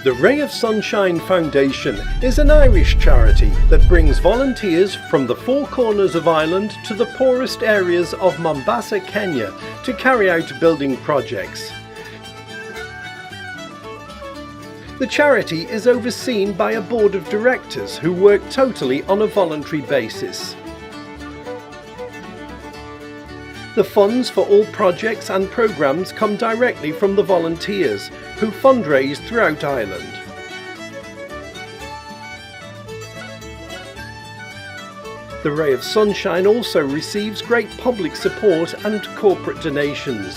The Ray of Sunshine Foundation is an Irish charity that brings volunteers from the four corners of Ireland to the poorest areas of Mombasa, Kenya to carry out building projects. The charity is overseen by a board of directors who work totally on a voluntary basis. The funds for all projects and programmes come directly from the volunteers, who fundraise throughout Ireland. The Ray of Sunshine also receives great public support and corporate donations.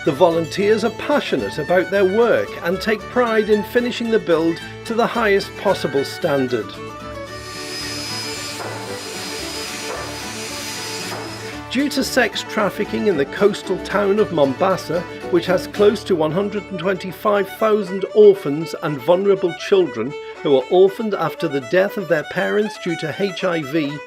The volunteers are passionate about their work and take pride in finishing the build to the highest possible standard. Due to sex trafficking in the coastal town of Mombasa, which has close to 125,000 orphans and vulnerable children who are orphaned after the death of their parents due to HIV,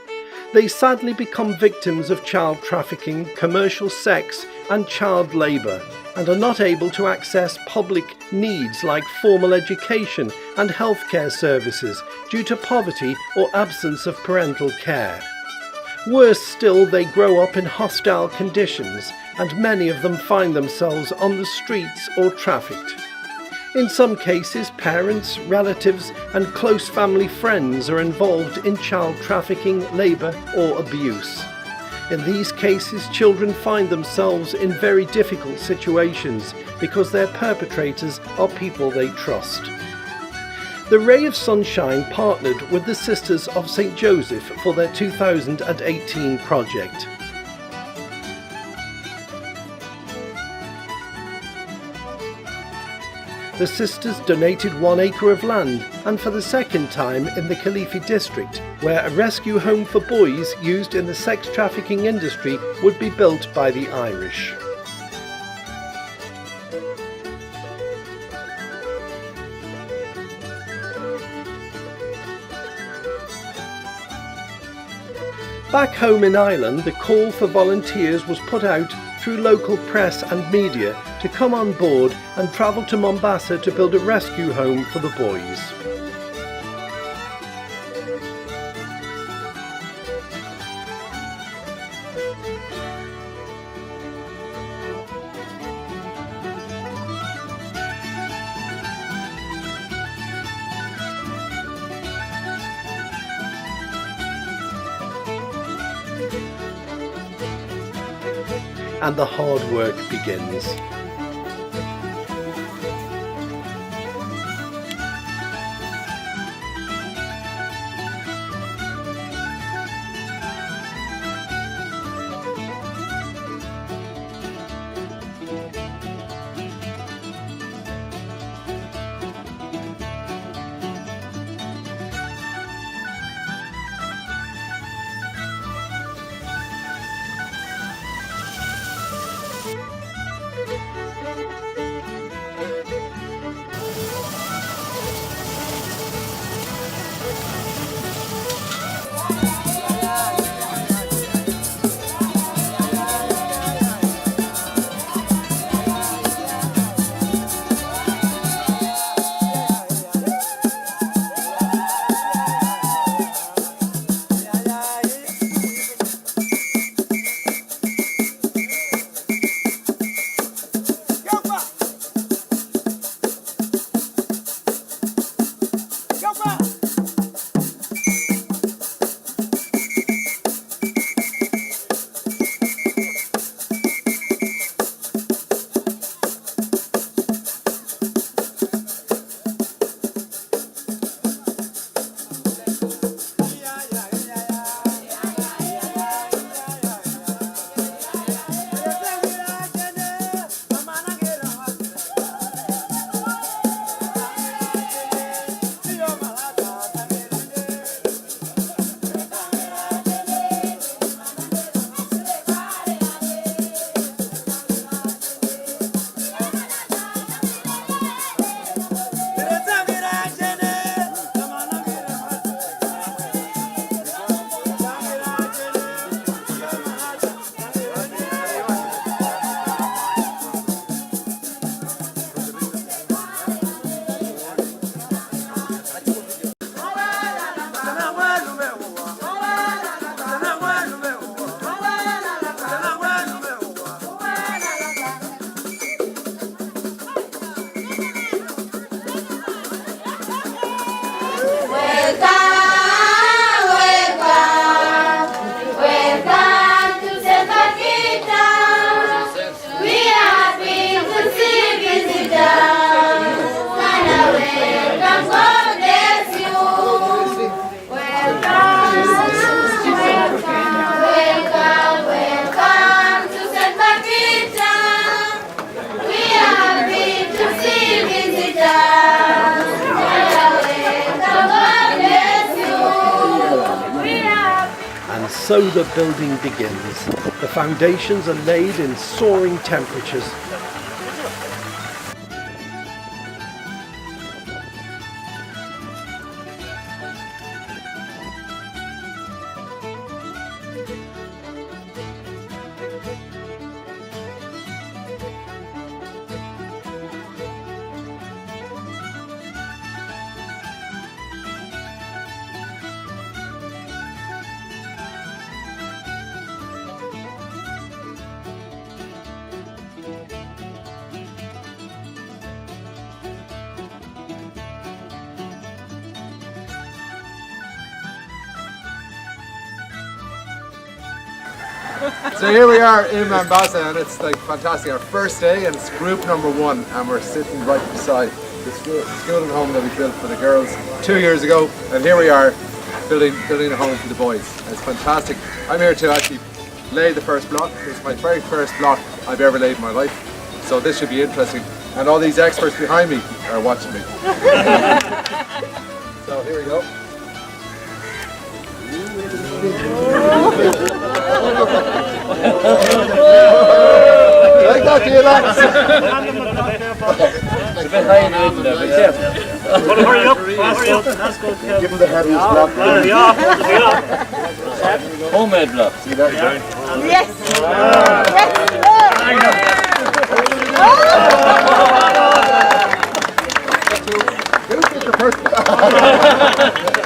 they sadly become victims of child trafficking, commercial sex and child labour, and are not able to access public needs like formal education and healthcare services due to poverty or absence of parental care. Worse still, they grow up in hostile conditions, and many of them find themselves on the streets or trafficked. In some cases, parents, relatives and close family friends are involved in child trafficking, labour or abuse. In these cases, children find themselves in very difficult situations because their perpetrators are people they trust. The Ray of Sunshine partnered with the Sisters of St. Joseph for their 2018 project. The sisters donated 1 acre of land, and for the second time in the Kilifi district, where a rescue home for boys used in the sex trafficking industry would be built by the Irish. Back home in Ireland, the call for volunteers was put out through local press and media to come on board and travel to Mombasa to build a rescue home for the boys. And the hard work begins. so the building begins. The foundations are laid in soaring temperatures. So here we are in Mombasa, and it's like fantastic. Our first day, and it's group number 1, and we're sitting right beside the school and home that we built for the girls 2 years ago, and here we are building a home for the boys. And it's fantastic. I'm here to actually lay the first block. It's my very first block I've ever laid in my life, so this should be interesting. And all these experts behind me are watching me. So here we go. Like that, do you lads? It's a bit high in the middle there, but careful. Hurry up, hurry up. That's good. Give them the heaviest block. Homemade block. See that? Yes!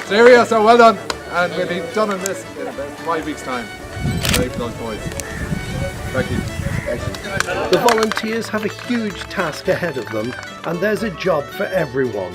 So here we are, so well done. And we'll be done on this in about 5 weeks' time. Ready for those boys. Thank you. The volunteers have a huge task ahead of them, and there's a job for everyone.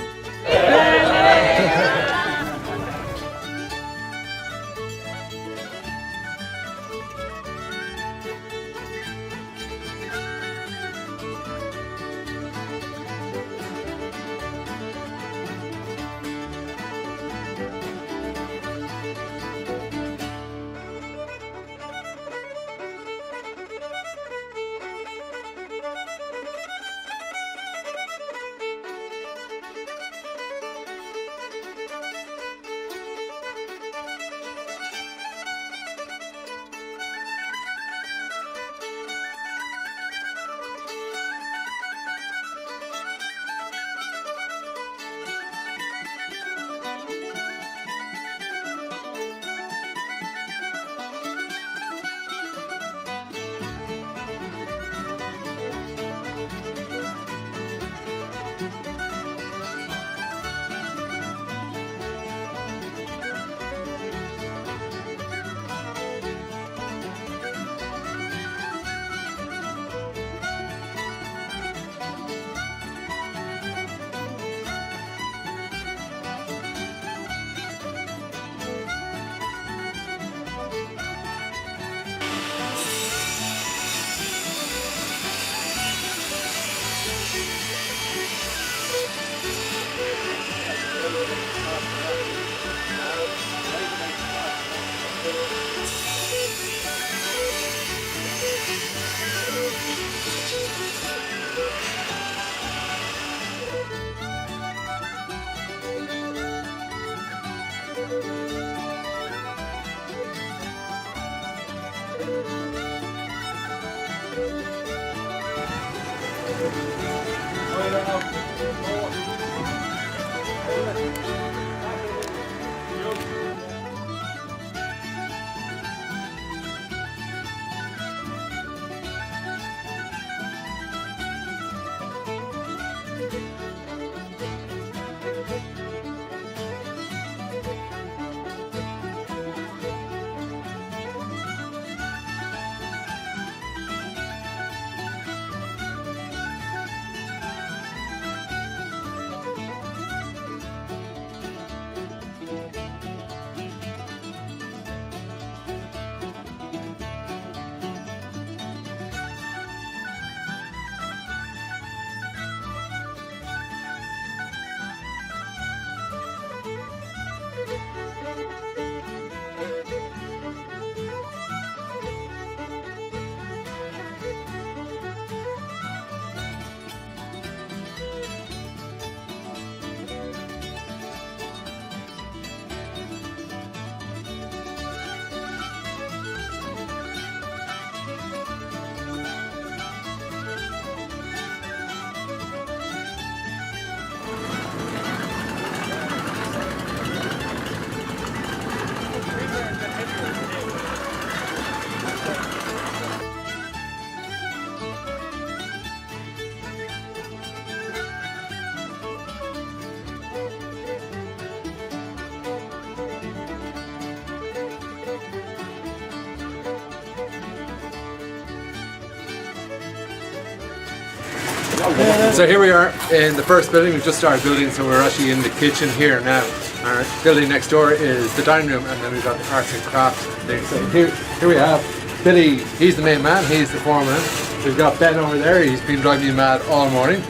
So here we are in the first building. We've just started building, so we're actually in the kitchen here now. Our building next door is the dining room, and then we've got the arts and crafts thing. So here we have Billy. He's the main man. He's the foreman. We've got Ben over there. He's been driving me mad all morning.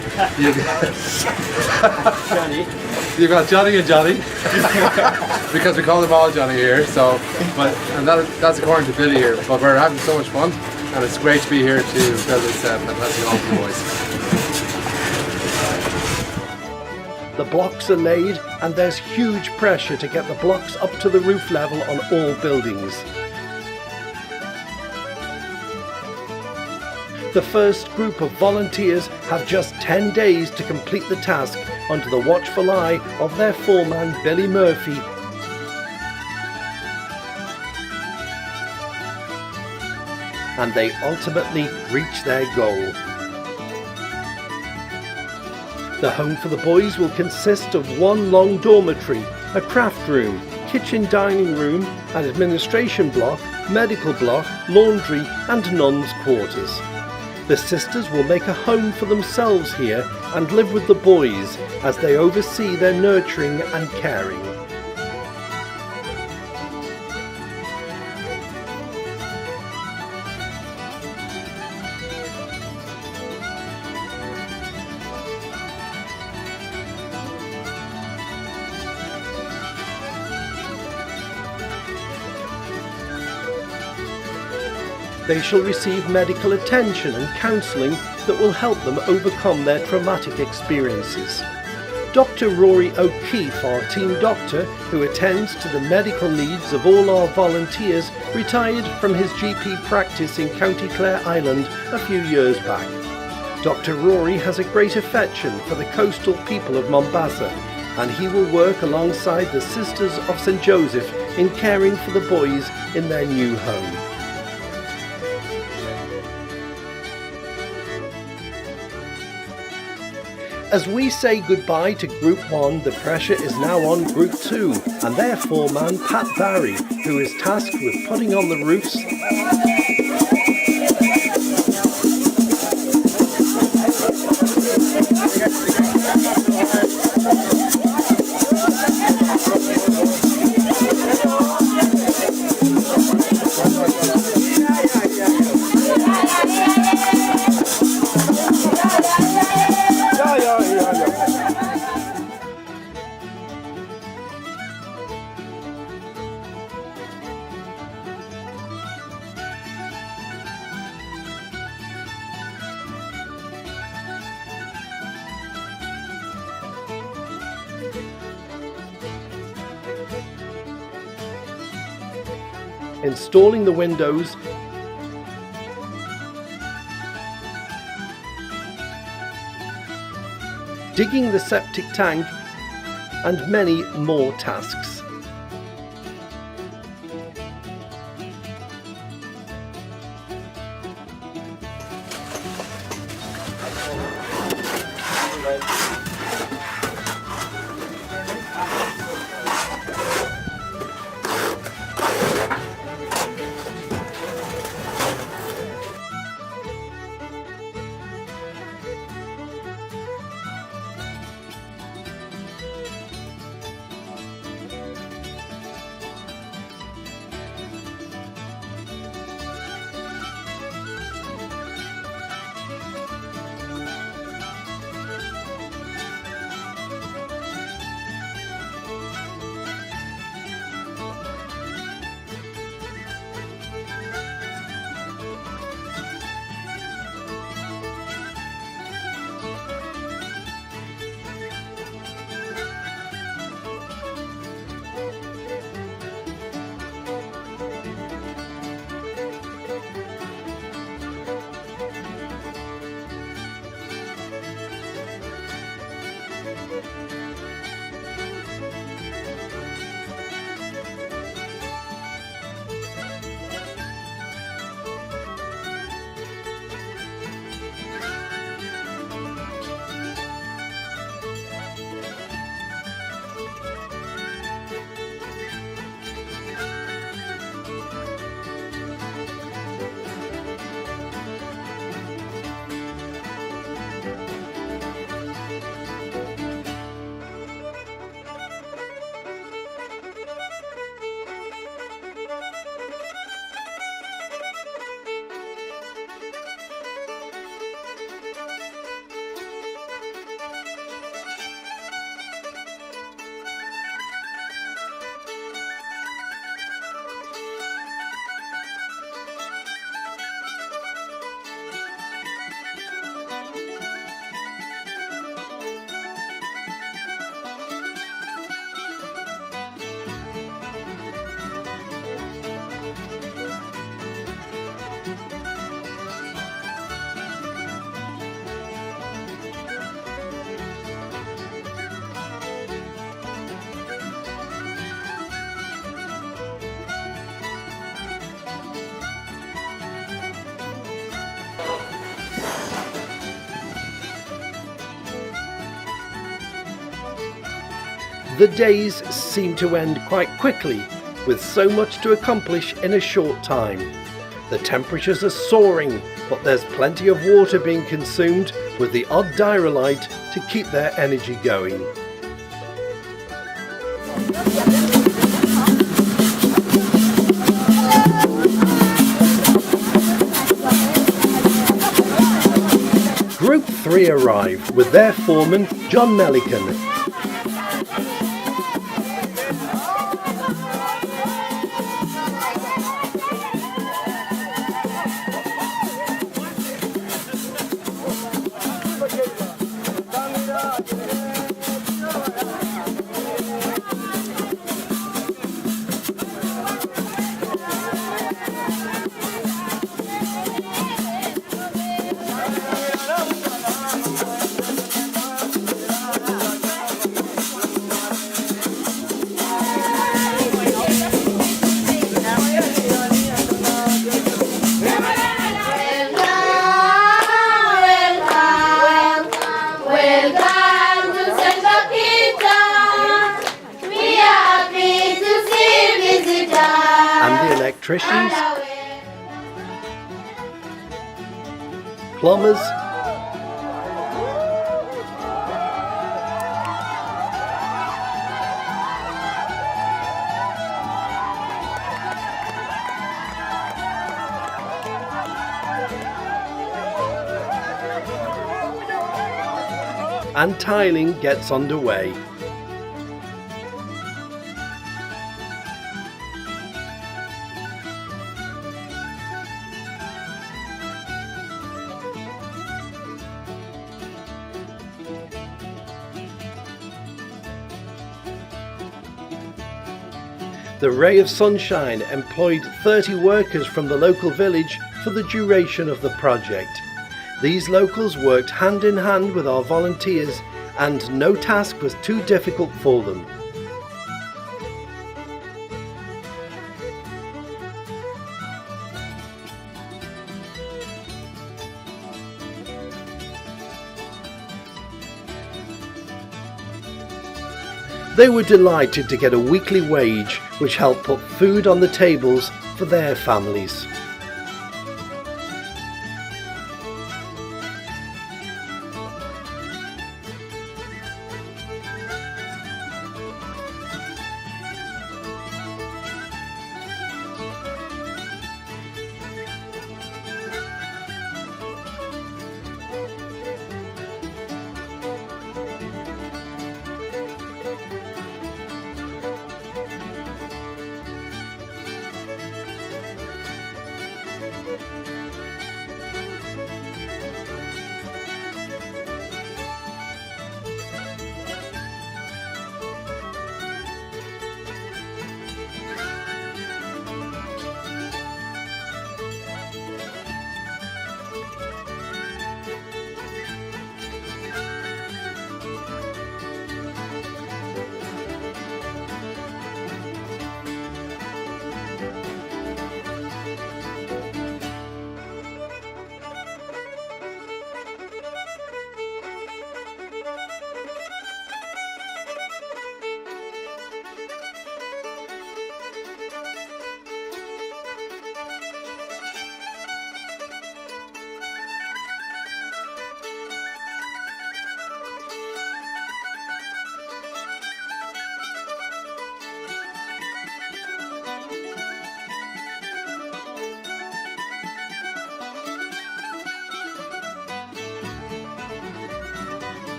Johnny. You've got Johnny and Johnny because we call them all Johnny here. So, that's according to Billy here. But we're having so much fun, and it's great to be here to build this fantastic home for the boys. The blocks are laid, and there's huge pressure to get the blocks up to the roof level on all buildings. The first group of volunteers have just 10 days to complete the task under the watchful eye of their foreman Billy Murphy. And they ultimately reach their goal. The home for the boys will consist of one long dormitory, a craft room, kitchen dining room, an administration block, medical block, laundry and nuns' quarters. The sisters will make a home for themselves here and live with the boys as they oversee their nurturing and caring. They shall receive medical attention and counselling that will help them overcome their traumatic experiences. Dr. Rory O'Keefe, our team doctor, who attends to the medical needs of all our volunteers, retired from his GP practice in County Clare, Ireland a few years back. Dr. Rory has a great affection for the coastal people of Mombasa, and he will work alongside the Sisters of St. Joseph in caring for the boys in their new home. As we say goodbye to Group 1, the pressure is now on Group 2 and their foreman Pat Barry, who is tasked with putting on the roofs, installing the windows, digging the septic tank, and many more tasks. The days seem to end quite quickly, with so much to accomplish in a short time. The temperatures are soaring, but there's plenty of water being consumed, with the odd diarrhea to keep their energy going. Group 3 arrive with their foreman, John Milliken. Electricians, plumbers, and tiling gets underway. The Ray of Sunshine employed 30 workers from the local village for the duration of the project. These locals worked hand in hand with our volunteers, and no task was too difficult for them. They were delighted to get a weekly wage, which helped put food on the tables for their families.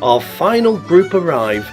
our final group arrive.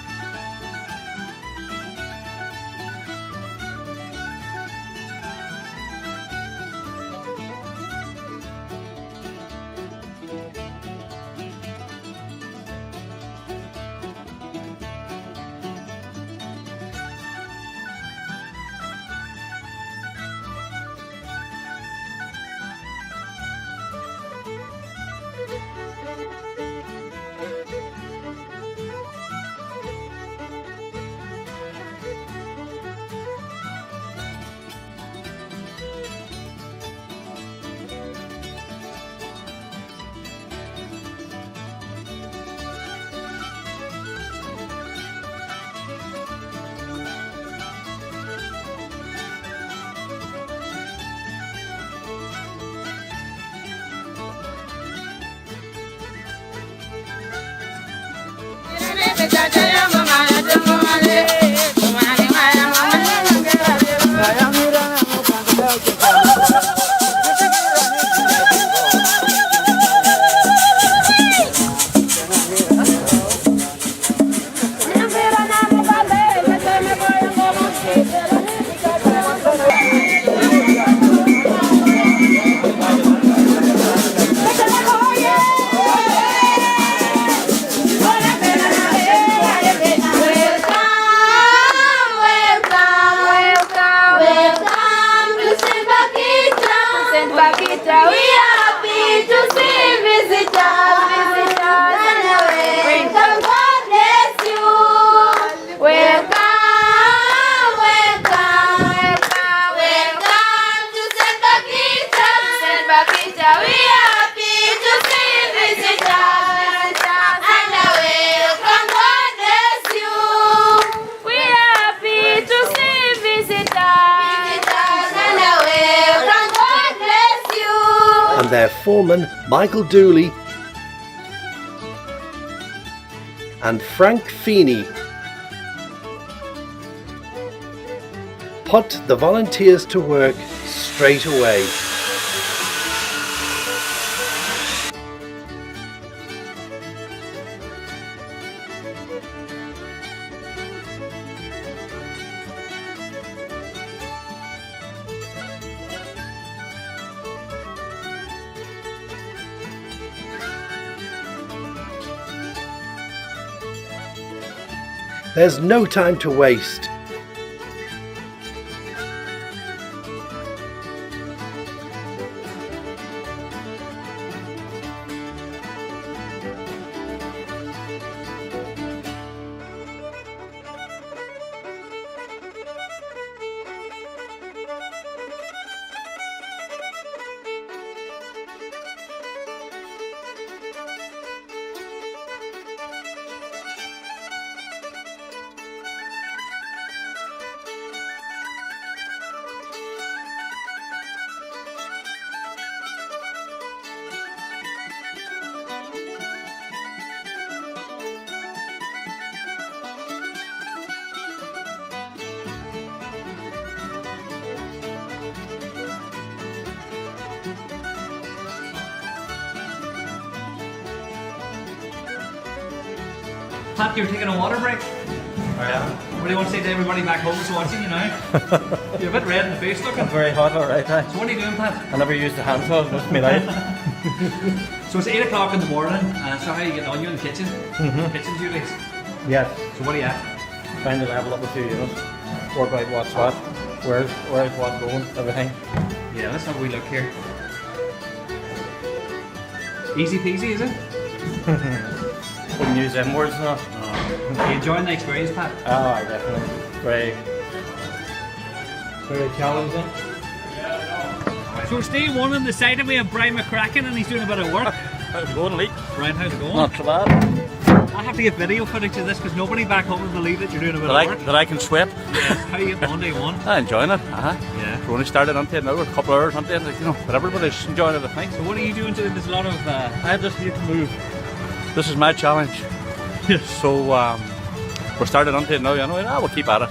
Bakhita, we are happy to see visitors. Welcome, God bless you. Welcome, welcome, welcome to St. Bakhita. St. Bakhita, we are happy to see visitors. And welcome, God bless you. We are happy to see visitors. And welcome. And their foreman, Michael Dooley and Frank Feeney, put the volunteers to work straight away. There's no time to waste. Pat, you're taking a water break? What do you want to say to everybody back home who's watching you now? You're a bit red in the face looking. It's very hot, alright. So what are you doing, Pat? I never used the hand saw most of my life. So it's 8 o'clock in the morning, so how are you getting on? You're in the kitchen? Kitchen duties? Yes. So what are you at? Trying to level up a few units. Work out what's what, where's what going, everything. Yeah, let's have a wee look here. Easy peasy, is it? Wouldn't use them words now. Are you enjoying the experience, Pat? Oh, definitely. Very challenging. So it's day one on the side of me of Brian McCracken and he's doing a bit of work. How's it going, Lee? Brian, how's it going? Not too bad. I have to get video footage of this because nobody back home will believe that you're doing a bit of work. That I can sweat. Yeah. How are you getting on day one? I'm enjoying it. Yeah. We're only started on it now, a couple of hours on it, you know, but everybody's enjoying it, I think. So what are you doing today? There's a lot of... I just need to move. This is my challenge. So we're started on it now, you know, we'll keep at it.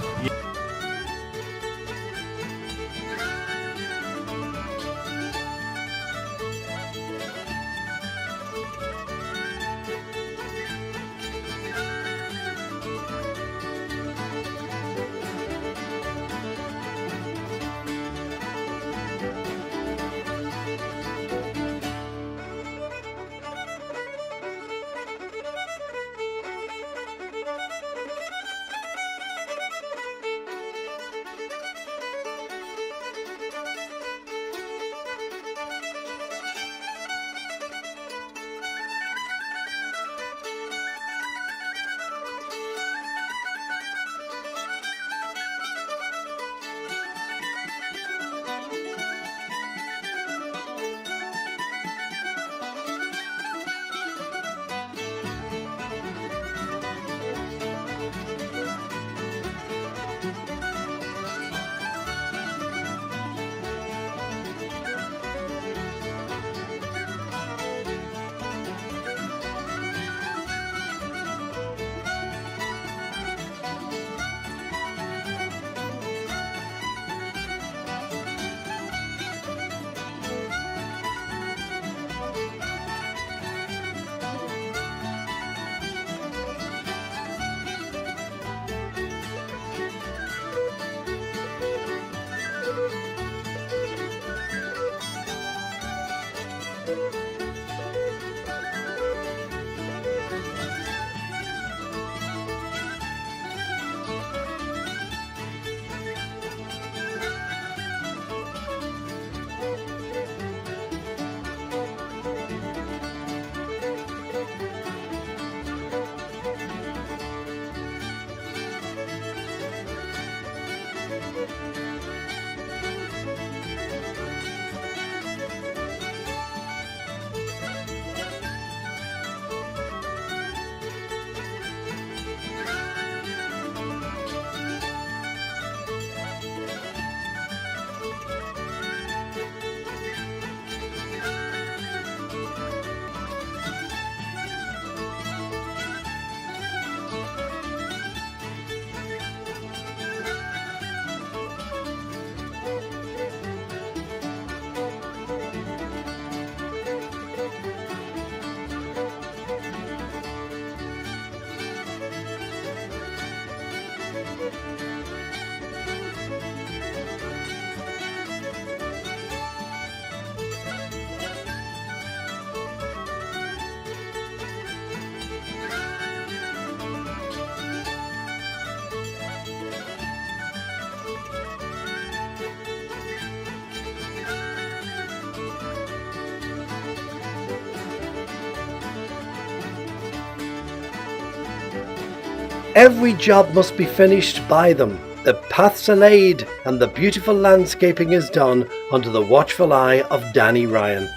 Every job must be finished by them. The paths are laid and the beautiful landscaping is done under the watchful eye of Danny Ryan.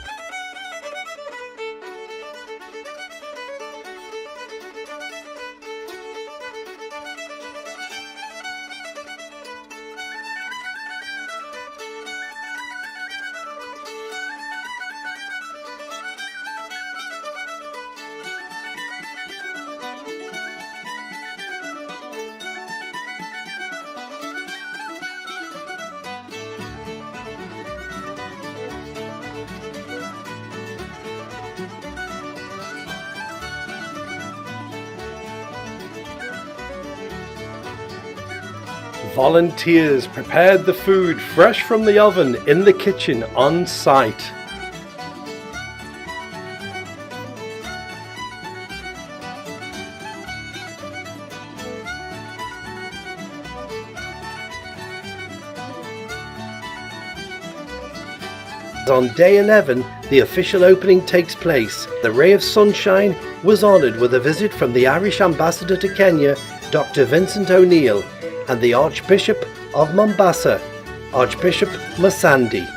Volunteers prepared the food fresh from the oven in the kitchen on site. On day 11, the official opening takes place. The ray of sunshine was honoured with a visit from the Irish Ambassador to Kenya, Dr. Vincent O'Neill, and the Archbishop of Mombasa, Archbishop Masandi.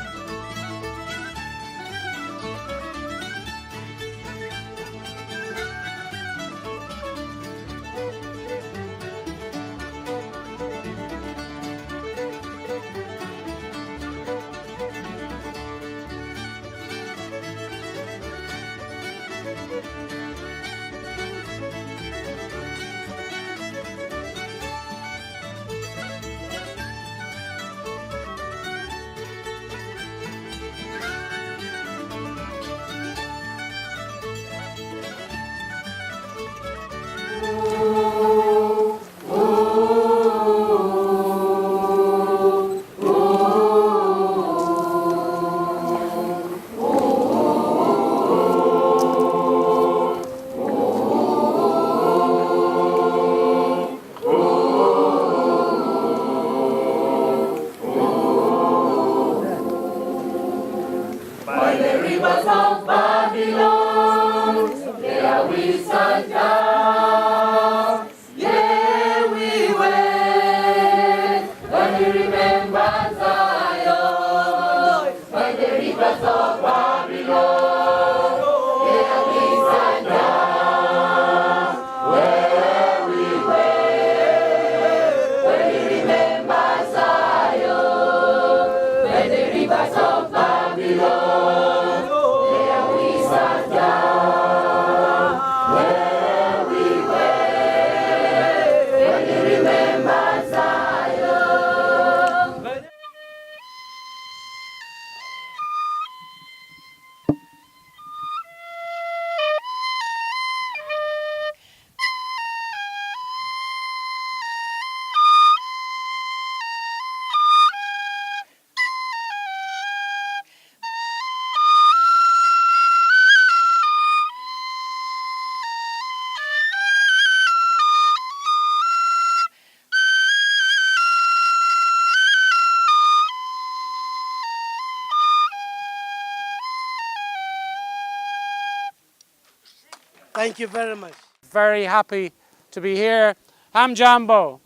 Thank you very much. Very happy to be here. Ham Jambo.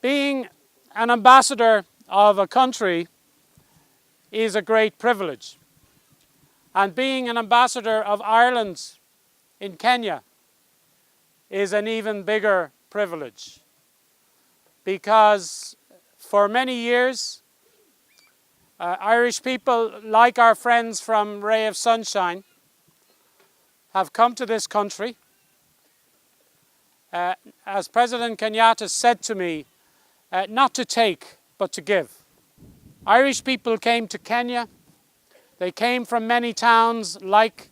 Being an ambassador of a country is a great privilege. And being an ambassador of Ireland in Kenya is an even bigger privilege. Because for many years, Irish people, like our friends from Ray of Sunshine, have come to this country. As President Kenyatta said to me, not to take, but to give. Irish people came to Kenya. They came from many towns, like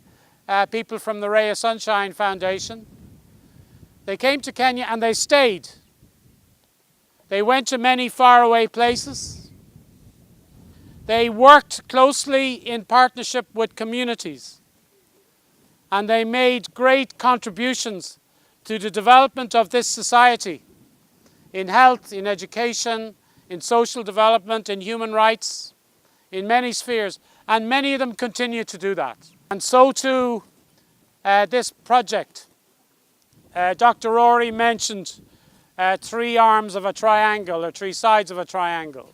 people from the Ray of Sunshine Foundation. They came to Kenya and they stayed. They went to many faraway places. They worked closely in partnership with communities, and they made great contributions to the development of this society in health, in education, in social development, in human rights, in many spheres, and many of them continue to do that. And so too, this project Dr. Rory mentioned 3 arms of a triangle, or 3 sides of a triangle.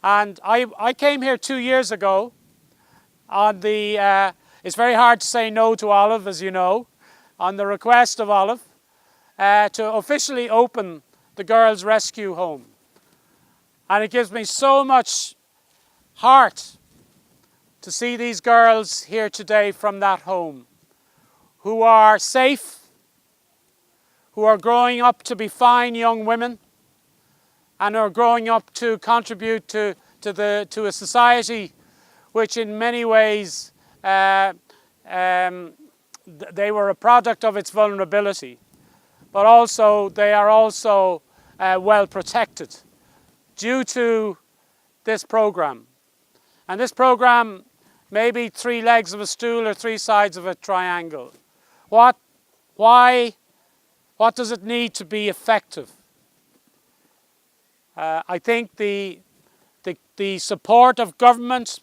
And I came here 2 years ago on the, it's very hard to say no to Olive, as you know, on the request of Olive, to officially open the girls' rescue home. And it gives me so much heart to see these girls here today from that home, who are safe, who are growing up to be fine young women, and are growing up to contribute to a society which in many ways they were a product of its vulnerability, but also they are also well protected due to this program. And this program may be 3 legs of a stool or 3 sides of a triangle. What does it need to be effective? I think the support of government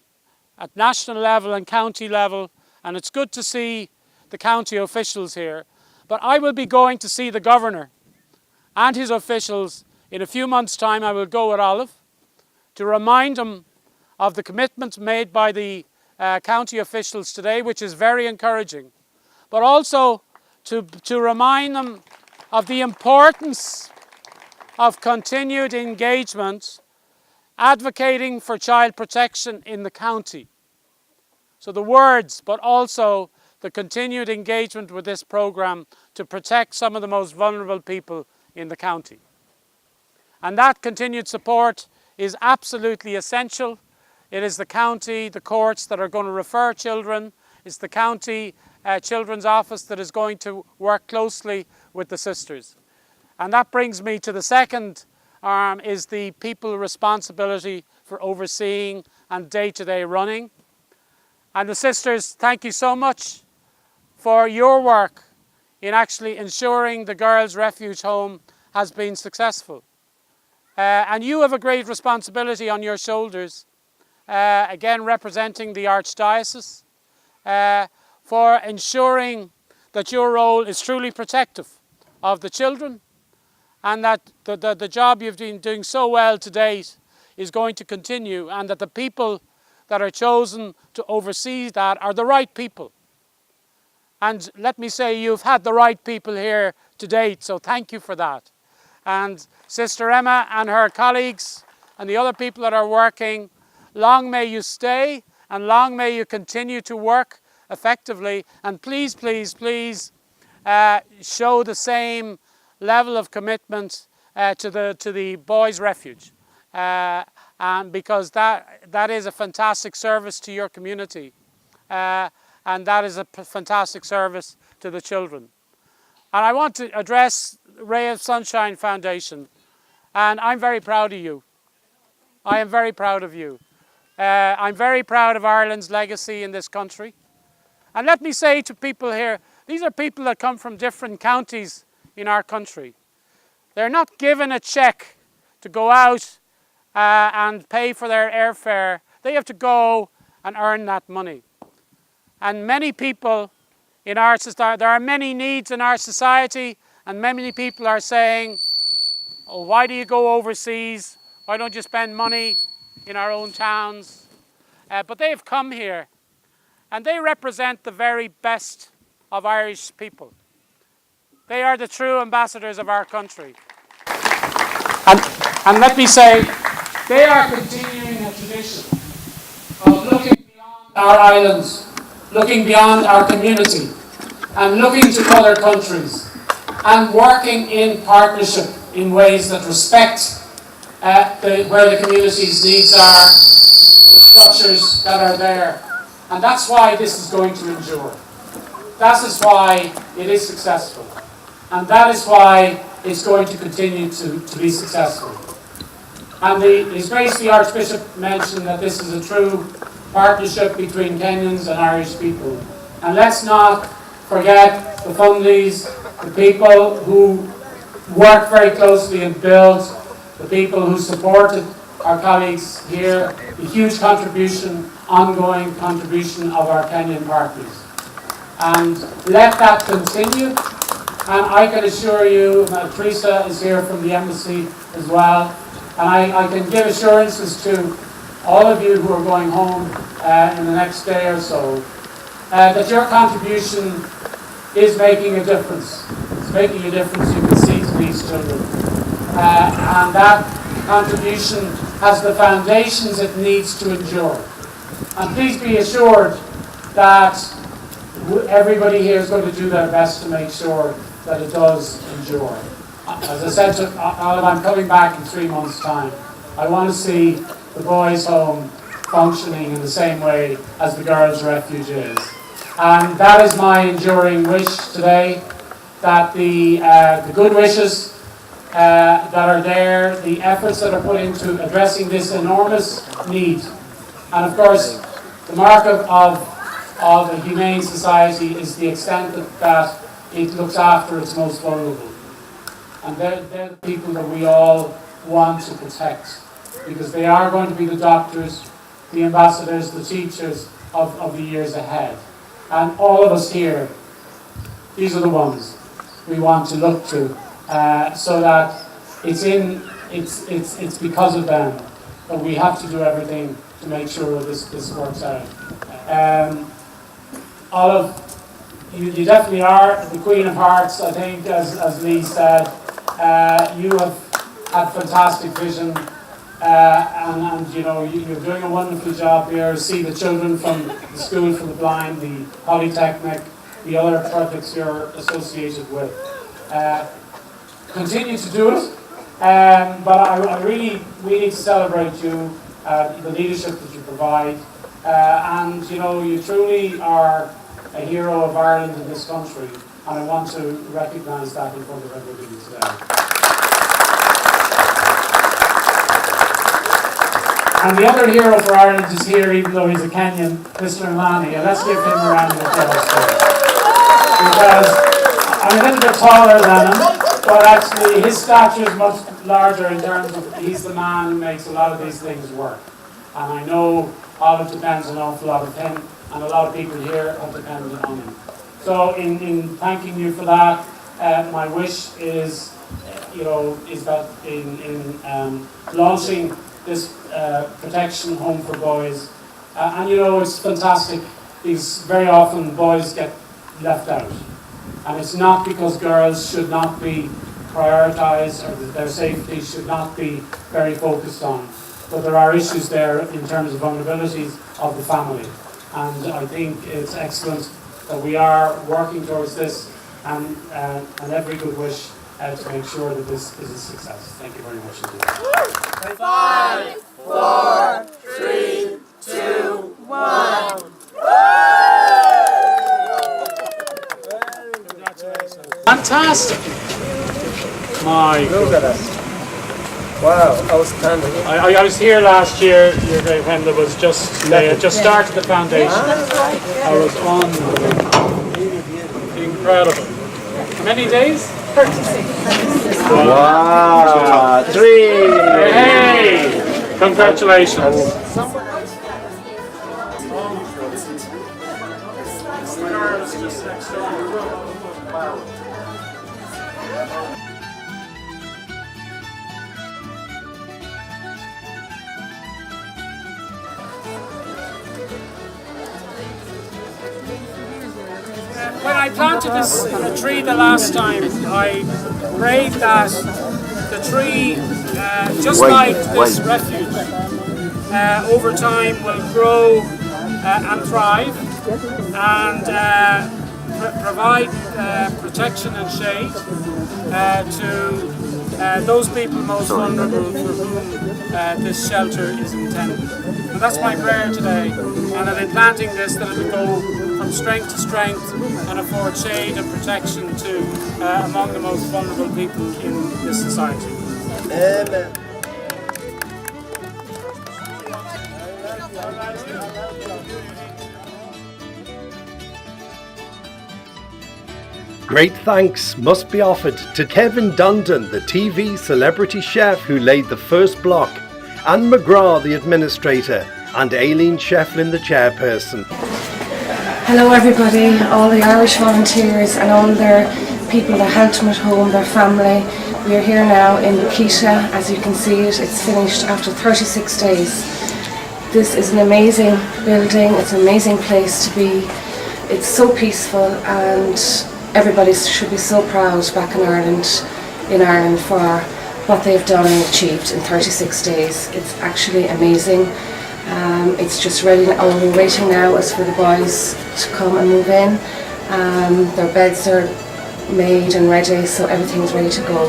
at national level and county level, and it's good to see the county officials here, but I will be going to see the governor and his officials in a few months' time. I will go with Olive to remind them of the commitments made by the county officials today, which is very encouraging, but also to remind them of the importance of continued engagement advocating for child protection in the county. So the words, but also the continued engagement with this program to protect some of the most vulnerable people in the county. And that continued support is absolutely essential. It is the county, the courts that are going to refer children. It's the county children's office that is going to work closely with the sisters. And that brings me to the second arm, is the people responsibility for overseeing and day-to-day running. And the sisters, thank you so much for your work in actually ensuring the girls' refuge home has been successful. And you have a great responsibility on your shoulders, again representing the Archdiocese, for ensuring that your role is truly protective of the children, and that the job you've been doing so well to date is going to continue, and that the people that are chosen to oversee that are the right people. And let me say, you've had the right people here to date, so thank you for that. And Sister Emma and her colleagues and the other people that are working, long may you stay and long may you continue to work effectively. And please, please, please show the same level of commitment to the Boys' Refuge, and because that is a fantastic service to your community, and that is a fantastic service to the children. And I want to address Ray of Sunshine Foundation, and I'm very proud of you. I am very proud of you. I'm very proud of Ireland's legacy in this country. And let me say to people here, these are people that come from different counties in our country. They're not given a cheque to go out and pay for their airfare. They have to go and earn that money. And many people in our society, there are many needs in our society, and many people are saying, oh, why do you go overseas? Why don't you spend money in our own towns? But they've come here, and they represent the very best of Irish people. They are the true ambassadors of our country. And let me say, they are continuing a tradition of looking beyond our islands, looking beyond our community, and looking to other countries, and working in partnership in ways that respect where the community's needs are, the structures that are there. And that's why this is going to endure. That is why it is successful. And that is why it's going to continue to be successful. And His Grace the Archbishop mentioned that this is a true partnership between Kenyans and Irish people. And let's not forget the Fundies, the people who work very closely and build, the people who supported our colleagues here, the huge contribution, ongoing contribution of our Kenyan partners. And let that continue. And I can assure you that Teresa is here from the embassy as well. And I can give assurances to all of you who are going home in the next day or so that your contribution is making a difference. It's making a difference, you can see, to these children. And that contribution has the foundations it needs to endure. And please be assured that everybody here is going to do their best to make sure that it does endure. As I said to Olive, I'm coming back in 3 months' time. I want to see the boys' home functioning in the same way as the girls' refuge is. And that is my enduring wish today, that the good wishes that are there, the efforts that are put into addressing this enormous need. And of course, the mark of a humane society is the extent that it looks after its most vulnerable. And they're the people that we all want to protect, because they are going to be the doctors, the ambassadors, the teachers of the years ahead. And all of us here, these are the ones we want to look to, so that it's because of them that we have to do everything to make sure that this works out. Olive, you definitely are the Queen of Hearts, I think, as Lee said. You have had fantastic vision, and you know, you're doing a wonderful job here. See the children from the School for the Blind, the Polytechnic, the other projects you're associated with. Continue to do it, but we need to celebrate you, the leadership that you provide, and you know, you truly are a hero of Ireland in this country, and I want to recognise that in front of everybody today. And the other hero for Ireland is here, even though he's a Kenyan, Mr. Imani, and let's give him a round of applause too. Because I'm a little bit taller than him, but actually his stature is much larger in terms of he's the man who makes a lot of these things work. And I know all of it depends an awful lot of him, and a lot of people here have depended on him. So in thanking you for that, my wish is, is that in launching this protection home for boys, and it's fantastic because very often boys get left out, and it's not because girls should not be prioritised or that their safety should not be very focused on, but there are issues there in terms of vulnerabilities of the family, and I think it's excellent that we are working towards this, and every good wish to make sure that this is a success. Thank you very much indeed. 5, 4, 3, 2, 1. Fantastic! My goodness. Wow, outstanding. I was here last year when there was they had just started the foundation. I was on. Incredible. How many days? 36. Wow. 3. Hey! Congratulations. When I planted this tree the last time, I prayed that the tree, just like this refuge, over time will grow and thrive and provide protection and shade to those people most vulnerable for whom this shelter is intended. And that's my prayer today, and that in planting this, that it will go from strength to strength and afford shade and protection to among the most vulnerable people in this society. Amen. Great thanks must be offered to Kevin Dundon, the TV celebrity chef who laid the first block, Anne McGrath, the administrator, and Aileen Shefflin, the chairperson. Hello everybody, all the Irish volunteers and all their people that helped them at home, their family. We are here now in Bakhita, as you can see it. It's finished after 36 days. This is an amazing building, it's an amazing place to be. It's so peaceful and everybody should be so proud back in Ireland for what they've done and achieved in 36 days. It's actually amazing. It's just ready. All we're waiting now is for the boys to come and move in. Their beds are made and ready, so everything's ready to go.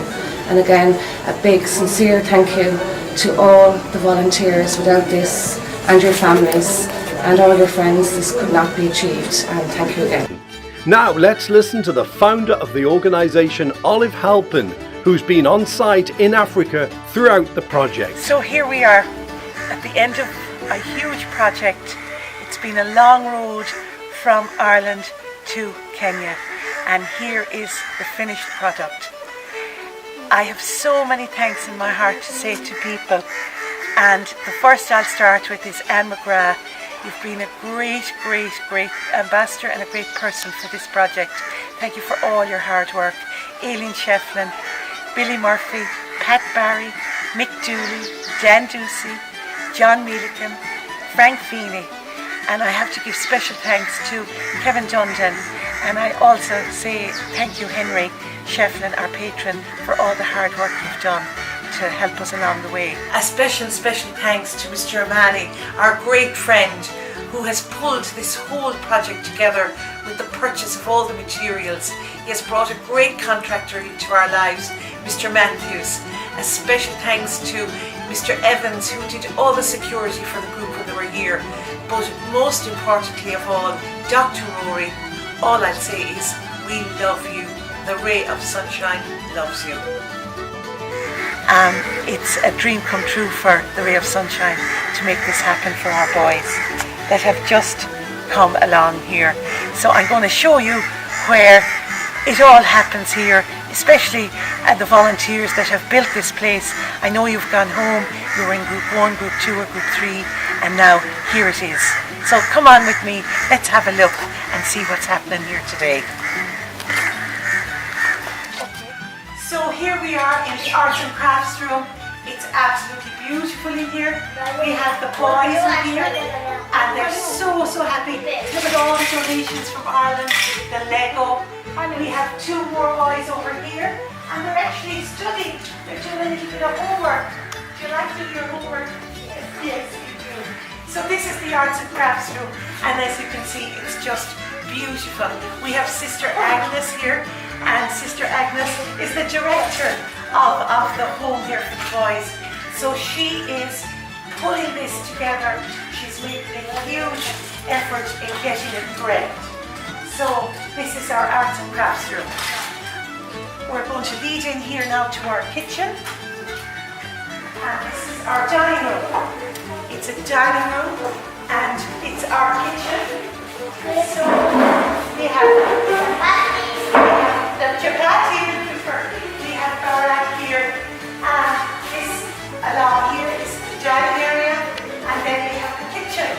And again, a big sincere thank you to all the volunteers. Without this and your families and all your friends, this could not be achieved, and thank you again. Now let's listen to the founder of the organisation, Olive Halpin, who's been on site in Africa throughout the project. So here we are at the end of a huge project. It's been a long road from Ireland to Kenya, and here is the finished product. I have so many thanks in my heart to say to people, and the first I'll start with is Anne McGrath. You've been a great ambassador and a great person for this project. Thank you for all your hard work. Aileen Shefflin, Billy Murphy, Pat Barry, Mick Dooley, Dan Ducey, John Millican, Frank Feeney, and I have to give special thanks to Kevin Dundon, and I also say thank you Henry Shefflin, our patron, for all the hard work you've done to help us along the way. A special thanks to Mr. Amani, our great friend, who has pulled this whole project together with the purchase of all the materials. He has brought a great contractor into our lives, Mr. Matthews. A special thanks to Mr. Evans, who did all the security for the group when they were here. But most importantly of all, Dr. Rory, all I'd say is we love you. The ray of sunshine loves you. It's a dream come true for the Ray of Sunshine to make this happen for our boys that have just come along here. So I'm going to show you where it all happens here, especially the volunteers that have built this place. I know you've gone home, you were in group 1, group 2 or group 3, and now here it is. So come on with me, let's have a look and see what's happening here today. So here we are in the arts and crafts room. It's absolutely beautiful in here. We have the boys in here and they're so happy. Look at all the donations from Ireland, the Lego. We have 2 more boys over here and they're actually studying. They're doing a little bit of homework. Do you like to do your homework? Yes, you do. So this is the arts and crafts room, and as you can see, it's just beautiful. We have Sister Agnes here, and Sister Agnes is the director of the home here for the boys. So she is pulling this together. She's making a huge effort in getting it correct. So this is our arts and crafts room. We're going to lead in here now to our kitchen. And this is our dining room. It's a dining room and it's our kitchen. So we have the chapati, we have barak here, and this along here is the dining area, and then we have the kitchen.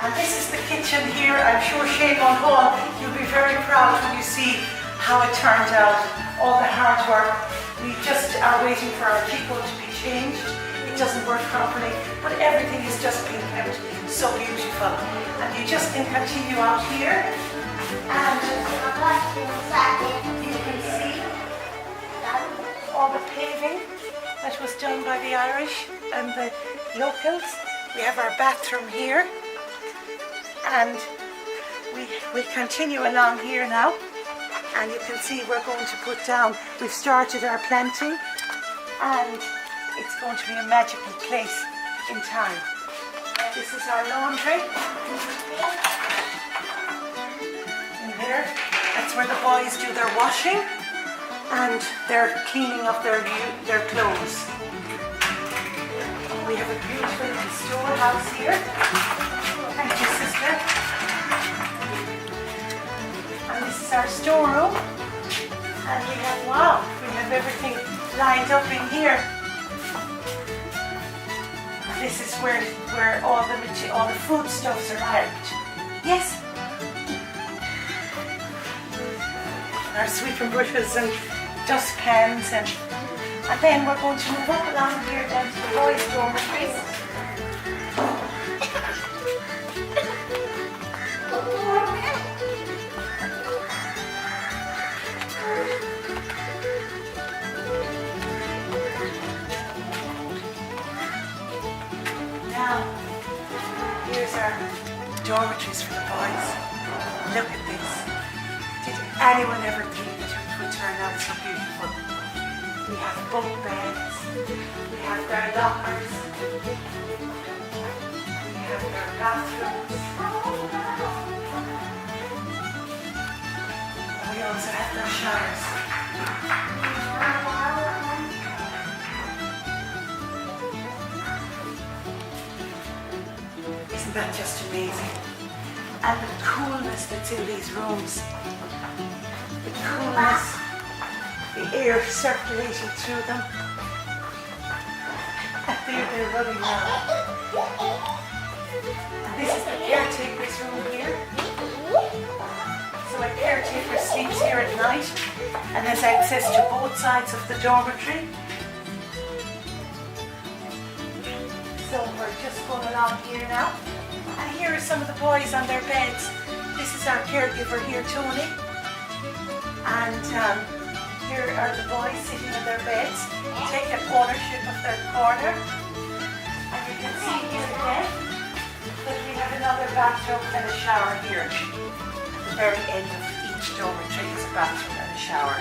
And this is the kitchen here. I'm sure Shane Hall, you'll be very proud when you see how it turned out, all the hard work. We just are waiting for our keyhole to be changed. It doesn't work properly, but everything is just being kept so beautiful. And you just can continue out here, and you can see all the paving that was done by the Irish and the locals. We have our bathroom here, and we continue along here now, and you can see we're going to put down, we've started our planting, and it's going to be a magical place in time. This is our laundry. In there, that's where the boys do their washing and their cleaning of their clothes. We have a beautiful little storehouse here. Thank you, sister. And this is our storeroom. And we have everything lined up in here. This is where all the foodstuffs are kept. Yes? our sweeping brushes and dustpans, and then we're going to move up along here down to the boys' dormitories. Now, here's our dormitories for the boys. Look at this. Did anyone ever think that it would turn out so beautiful? We have bunk beds, we have their lockers, we have their bathrooms, and we also have their showers. Isn't that just amazing? And the coolness that's in these rooms. The coolness, the air circulating through them. And there they're running now. And this is the caretaker's room here. So a caretaker sleeps here at night and has access to both sides of the dormitory. So we're just going along here now. And here are some of the boys on their beds. This is our caregiver here, Tony. And here are the boys sitting in their beds, taking ownership of their corner. And you can see here again that we have another bathroom and a shower here. At the very end of each dormitory is a bathroom and a shower.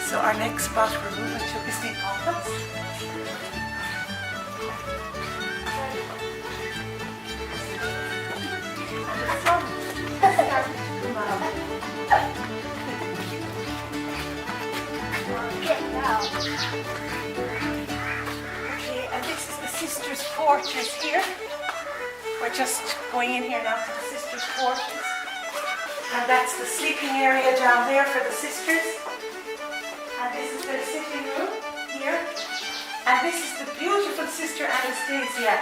So our next spot we're moving to is the office. Okay, and this is the sisters' quarters here. We're just going in here now to the sisters' quarters. And that's the sleeping area down there for the sisters. And this is their sitting room here. And this is the beautiful Sister Anastasia.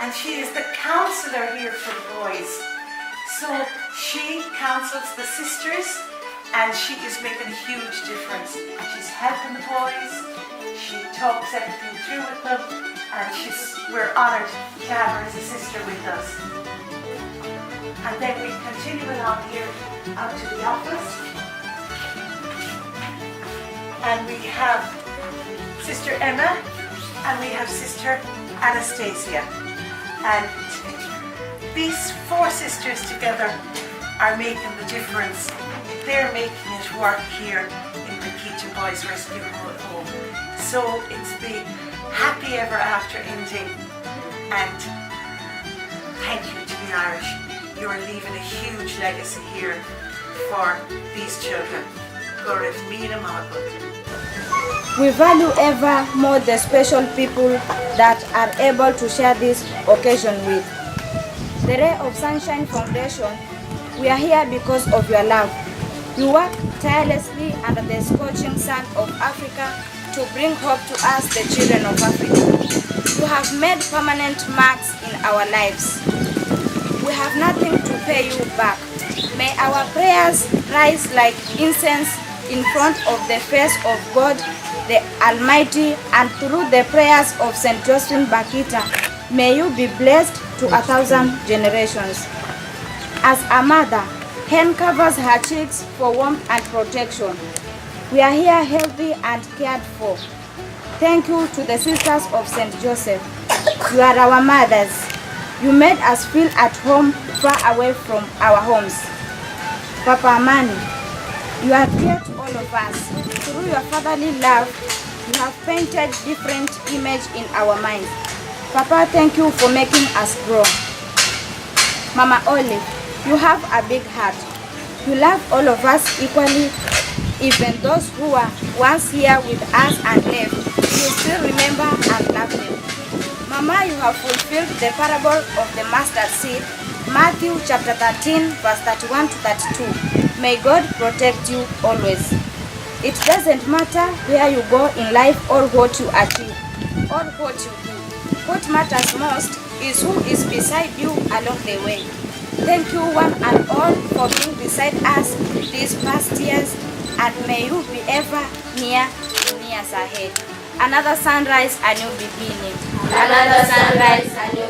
And she is the counselor here for the boys. So she counsels the sisters and she is making a huge difference. And she's helping the boys. She talks everything through with them. And we're honoured to have her as a sister with us. And then we continue along here out to the office. And we have Sister Emma and we have Sister Anastasia. And these four sisters together are making the difference. They're making it work here in Bakhita Boys Rescue Home. So it's the happy ever after ending. And thank you to the Irish. You are leaving a huge legacy here for these children. We value ever more the special people that are able to share this occasion with. The Ray of Sunshine Foundation, we are here because of your love. You work tirelessly under the scorching sun of Africa to bring hope to us, the children of Africa. You have made permanent marks in our lives. We have nothing to pay you back. May our prayers rise like incense in front of the face of God, the Almighty, and through the prayers of St. Josephine Bakhita, may you be blessed to 1,000 generations. As a mother, hen covers her chicks for warmth and protection. We are here healthy and cared for. Thank you to the sisters of St. Joseph. You are our mothers. You made us feel at home far away from our homes. Papa Amani, you have created all of us. Through your fatherly love, you have painted different images in our minds. Papa, thank you for making us grow. Mama Olive, you have a big heart. You love all of us equally. Even those who were once here with us and left, you still remember and love them. Mama, you have fulfilled the parable of the mustard seed, Matthew chapter 13, verse 31 to 32. May God protect you always. It doesn't matter where you go in life or what you achieve or what you do. What matters most is who is beside you along the way. Thank you one and all for being beside us these past years, and may you be ever near in years ahead. Another sunrise, a new beginning. Another sunrise, a new